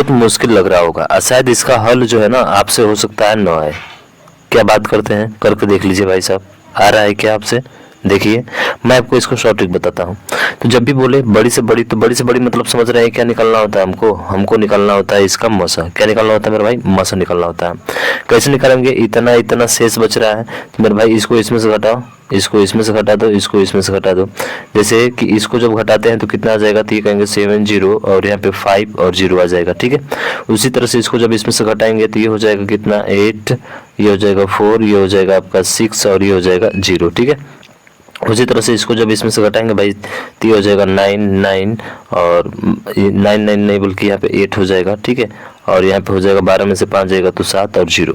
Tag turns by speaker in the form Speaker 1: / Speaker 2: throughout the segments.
Speaker 1: बहुत मुश्किल लग रहा होगा और शायद इसका हल जो है ना आपसे हो सकता है ना आए। क्या बात करते हैं, करके देख लीजिए भाई साहब, आ रहा है क्या आपसे? देखिए मैं आपको इसको शॉर्ट ट्रिक बताता हूँ। तो जब भी बोले बड़ी से बड़ी, तो बड़ी से बड़ी मतलब समझ रहे हैं क्या निकालना होता है हमको निकालना होता है इसका मसा। क्या निकालना होता है मेरे भाई? मसा निकालना होता है। कैसे निकालेंगे? इतना इतना शेष बच रहा है तो मेरे भाई इसको इसमें से घटाओ, इसको इसमें से घटा दो, इसको इसमें से घटा दो। जैसे कि इसको जब घटाते हैं तो कितना आ जाएगा? तो ये कहेंगे 7 0 और यहाँ पे 5 और 0 आ जाएगा, ठीक है। उसी तरह से इसको जब इसमें से घटाएंगे तो ये हो जाएगा कितना? 8, ये हो जाएगा 4, ये हो जाएगा आपका 6 और ये हो जाएगा 0, ठीक है। उसी तरह से इसको जब इसमें से घटाएंगे भाई तो ये हो जाएगा 9 9 और 9 9 नहीं बल्कि यहाँ पे 8 हो जाएगा, ठीक है। और यहाँ पे हो जाएगा 12 में से 5 जाएगा तो 7 और 0।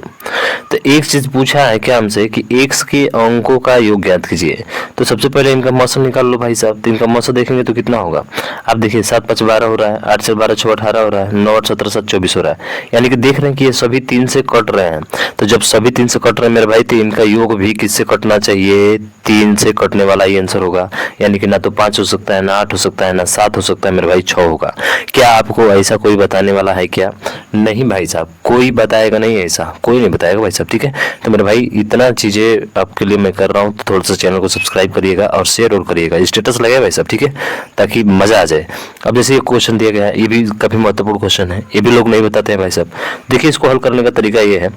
Speaker 1: तो एक चीज पूछा है क्या हमसे कि x के अंकों का योग ज्ञात कीजिए। तो सबसे पहले इनका मौसम निकाल लो भाई साहब। तो इनका मौसम देखेंगे तो कितना होगा? आप देखिए 7 5 12 हो रहा है, 8 4 12 6 18 हो रहा है, 9 8 17 7 24 हो रहा है। यानी कि देख रहे हैं कि ये सभी 3 से कट रहे हैं। तो जब सभी 3 से कट रहे हैं मेरे भाई तो इनका योग भी किससे कटना चाहिए? 3 से कटने वाला ही आंसर होगा। यानी कि ना तो 5 हो सकता है, ना 8 हो सकता है, ना 7 हो सकता है मेरे भाई, 6 होगा। क्या आपको ऐसा कोई बताने वाला है क्या? नहीं भाई साहब, कोई बताएगा नहीं, ऐसा कोई नहीं बताएगा भाई साहब, ठीक है। तो मेरे भाई इतना चीज़ें आपके लिए मैं कर रहा हूँ, तो थोड़ा सा चैनल को सब्सक्राइब करिएगा और शेयर और करिएगा, स्टेटस लगाए भाई साहब, ठीक है, ताकि मज़ा आ जाए। अब जैसे ये क्वेश्चन दिया गया है, ये भी काफ़ी महत्वपूर्ण क्वेश्चन है, ये भी लोग नहीं बताते हैं भाई साहब। देखिए इसको हल करने का तरीका ये है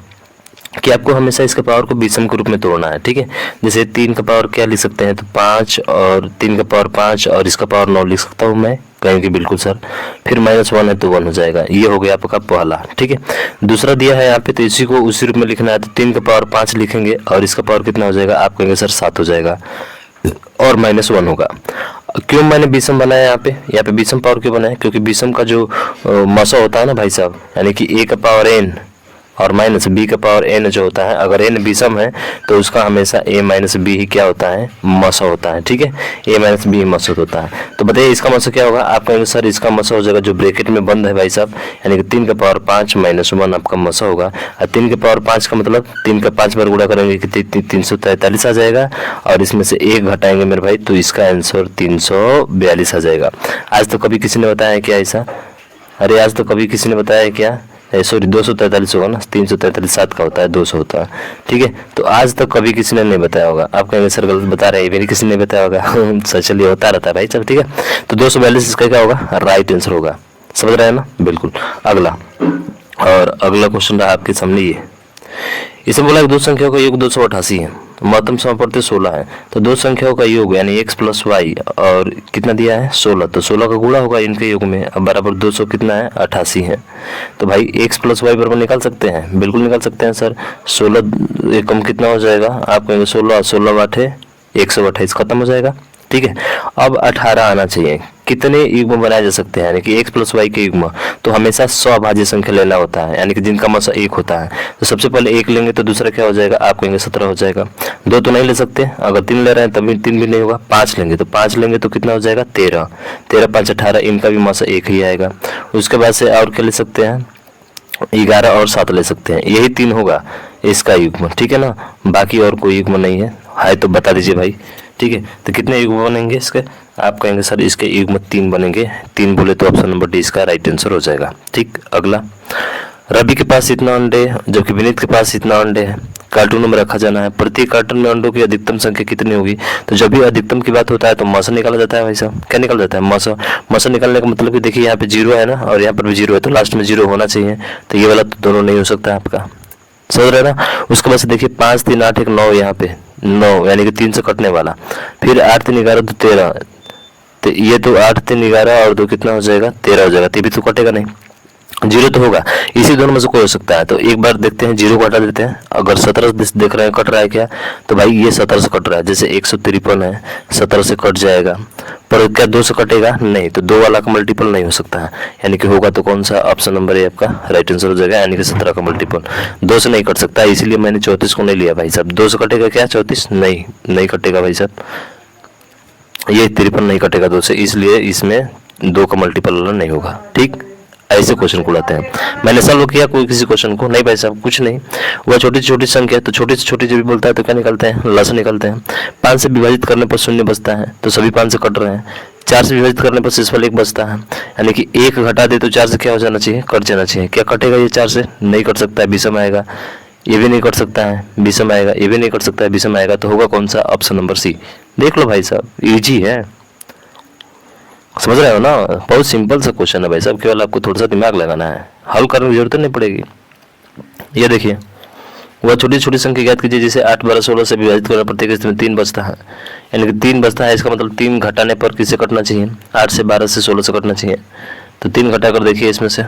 Speaker 1: कि आपको हमेशा इसके पावर को विषम के रूप में तोड़ना है, ठीक है। जैसे 3 का पावर क्या लिख सकते हैं? तो 5 और 3 का पावर 5 और इसका पावर 9 लिख सकता हूँ मैं? कहेंगे बिल्कुल सर। फिर -1 है तो 1 हो जाएगा। ये हो गया आपका पहला, ठीक है। दूसरा दिया है यहाँ पे तो इसी को उसी रूप में लिखना है। तो 3 का पावर 5 लिखेंगे और इसका पावर कितना हो जाएगा? आप कहेंगे सर 7 हो जाएगा और -1 होगा। क्यों मैंने विषम बनाया यहाँ पे विषम पावर क्यों बनाया? क्योंकि विषम का जो मसा होता है ना भाई साहब, यानी कि a का पावर n और माइनस b का पावर n जो होता है, अगर n विषम है तो उसका हमेशा a माइनस बी ही क्या होता है? मसा होता है, ठीक है। a माइनस बी मसा होता है। तो बताइए इसका मसा क्या होगा? आप कहेंगे सर इसका मसा हो जाएगा जो ब्रैकेट में बंद है भाई साहब, यानी कि 3 का पावर 5 -1 आपका मसा होगा। और 3 के पावर 5 का मतलब 3 का 5 बार गुणा करेंगे कि 343 आ जाएगा और इसमें से 1 घटाएंगे मेरे भाई तो इसका आंसर 342 आ जाएगा। आज तो कभी किसी ने बताया क्या ऐसा? अरे आज तो कभी किसी ने बताया क्या? सॉरी 243 होगा ना, 343 7 का होता है, 200 होता है, ठीक है। तो आज तक कभी किसी ने नहीं बताया होगा। आप कहेंगे सर गलत बता रहे हैं, मेरी किसी ने बताया होगा। सर चलिए होता रहता है भाई, चल ठीक है। तो 242 इसका क्या होगा? राइट आंसर होगा। समझ रहे हैं ना? बिल्कुल। अगला, और अगला क्वेश्चन रहा आपके सामने ये। इसे बोला दो संख्याओं का योग 288 है, महत्तम समापवर्ती 16 है। तो दो संख्याओं का योग यानी x + y और कितना दिया है? 16। तो 16 का गुणा होगा इनके योग में, अब बराबर 200 कितना है? 88 है। तो भाई x + y बराबर निकाल सकते हैं? बिल्कुल निकाल सकते हैं सर। 16 एकम कितना हो जाएगा? आप कहेंगे 16 16 8 128, खत्म हो जाएगा, ठीक है। अब 18 आना चाहिए। कितने युग्म बनाए जा सकते हैं? यानी कि x + y के युग्म तो हमेशा सभाज्य संख्या लेना होता है, यानी कि जिनका मसा 1 होता है। तो सबसे पहले 1 लेंगे तो दूसरा क्या हो जाएगा? आप कहेंगे 17 हो जाएगा। 2 तो नहीं ले सकते, अगर 3 ले रहे हैं तभी 3 भी नहीं होगा। 5 लेंगे तो 5 लेंगे तो कितना हो जाएगा? 13 13 5 18, इनका भी मसा 1 ही आएगा। उसके बाद से और क्या ले सकते हैं? 11 और 7 ले सकते हैं। यही 3 होगा इसका युग्म, ठीक है ना। बाकी और कोई युग्म नहीं है तो बता दीजिए भाई, ठीक है। तो कितने युग्म बनेंगे इसके? आप कहेंगे सर इसके युग्म 3 बनेंगे। 3 बोले तो ऑप्शन नंबर डी इसका राइट आंसर हो जाएगा, ठीक। अगला, रवि के पास इतना अंडे जबकि विनीत के पास इतना अंडे है, कार्टूनों में रखा जाना है। प्रत्येक कार्टून में अंडों की अधिकतम संख्या कितनी होगी? तो जब भी अधिकतम की बात होता है तो मसा निकाला जाता है भाई साहब। क्या निकल जाता है? मसा। मसा निकालने का मतलब कि देखिए यहाँ पे 0 है ना और यहाँ पर भी 0 है, तो लास्ट में 0 होना चाहिए। तो ये वाला तो दोनों नहीं हो सकता है आपका, समझ रहे ना। उसके बाद से देखिए 5 3 8 1 9, यहाँ पे 9 यानी कि 3 से कटने वाला। फिर 8 3 11 तो 13, तो ये तो 8 3 11 और 2 कितना हो जाएगा? 13 हो जाएगा। तो भी तो कटेगा नहीं, 0 तो होगा। इसी दोनों में से कोई हो सकता है। तो एक बार देखते हैं, 0 को हटा देते हैं। अगर 17 देख रहे हैं कट रहा है क्या? तो भाई ये 17 से कट रहा है। जैसे 153 है, 17 से कट जाएगा। पर क्या 2 से कटेगा? नहीं। तो 2 वाला का मल्टीपल नहीं हो सकता है, यानी कि होगा तो कौन सा? ऑप्शन नंबर ए आपका राइट आंसर हो जाएगा, यानी कि 17 का मल्टीपल 2 से नहीं कट सकता। इसीलिए मैंने 34 को नहीं लिया भाई साहब। 2 से कटेगा क्या 34? नहीं कटेगा भाई साहब। ये 53 नहीं कटेगा 2 से, इसलिए इसमें 2 का मल्टीपल नहीं होगा, ठीक। ऐसे क्वेश्चन को उड़ाते हैं। मैंने सॉल्व किया कोई किसी क्वेश्चन को? नहीं भाई साहब, कुछ नहीं। वह छोटी से छोटी संख्या है तो छोटी से छोटी जो भी बोलता है तो क्या निकलते हैं? लसन निकलते हैं। 5 से विभाजित करने पर शून्य बचता है तो सभी 5 से कट रहे हैं। 4 से विभाजित करने पर शेषफल 1 बचता है, यानी कि 1 घटा दे तो 4 से क्या हो जाना चाहिए? कट जाना चाहिए। क्या कटेगा ये 4 से? नहीं कट सकता है, विषम आएगा। ये भी नहीं कट सकता है, विषम आएगा। ये भी नहीं कट सकता है, विषम आएगा। तो होगा कौन सा? Option number C. देख लो भाई साहब, इजी है, समझ रहे हो ना? बहुत सिंपल सा क्वेश्चन है भाई साहब, केवल आपको थोड़ा सा दिमाग लगाना है, हल करने की जरूरत नहीं पड़ेगी। ये देखिए, वह छोटी छोटी संख्या ज्ञात कीजिए जिसे 8, 12, 16 से विभाजित करने पर प्रत्येक स्थिति में 3 बचता है, यानी कि 3 बचता है। इसका मतलब 3 घटाने पर किसे कटना चाहिए? 8 से, 12 से, 16 से कटना चाहिए। तो 3 घटा कर देखिए, इसमें से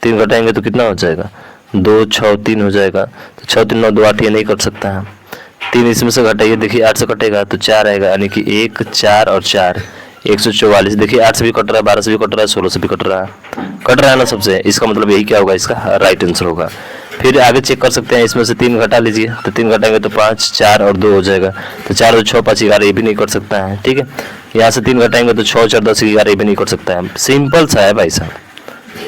Speaker 1: 3 घटाएंगे तो कितना हो जाएगा? 2, 6, 3 हो जाएगा। तो 6, 3, 9, 2, 8 ये नहीं कट सकता है। 3 इसमें से घटाइए, देखिए 8 से कटेगा तो 4 आएगा, यानी कि 1, 4 और 4 144। देखिए 8 से भी कट रहा है, 12 से भी कट रहा है, 16 से भी कट रहा है ना सबसे। इसका मतलब यही क्या होगा? इसका राइट आंसर होगा। फिर आगे चेक कर सकते हैं, इसमें से 3 घटा लीजिए, तो 3 घटाएंगे तो 5, 4 और 2 हो जाएगा। तो 4 और 6, 5, 11 ये भी नहीं कट सकता है। ठीक है, यहाँ से 3 घटाएंगे तो 6, 4, 10, 11 ये भी नहीं कट सकता है। सिंपल सा है भाई साहब।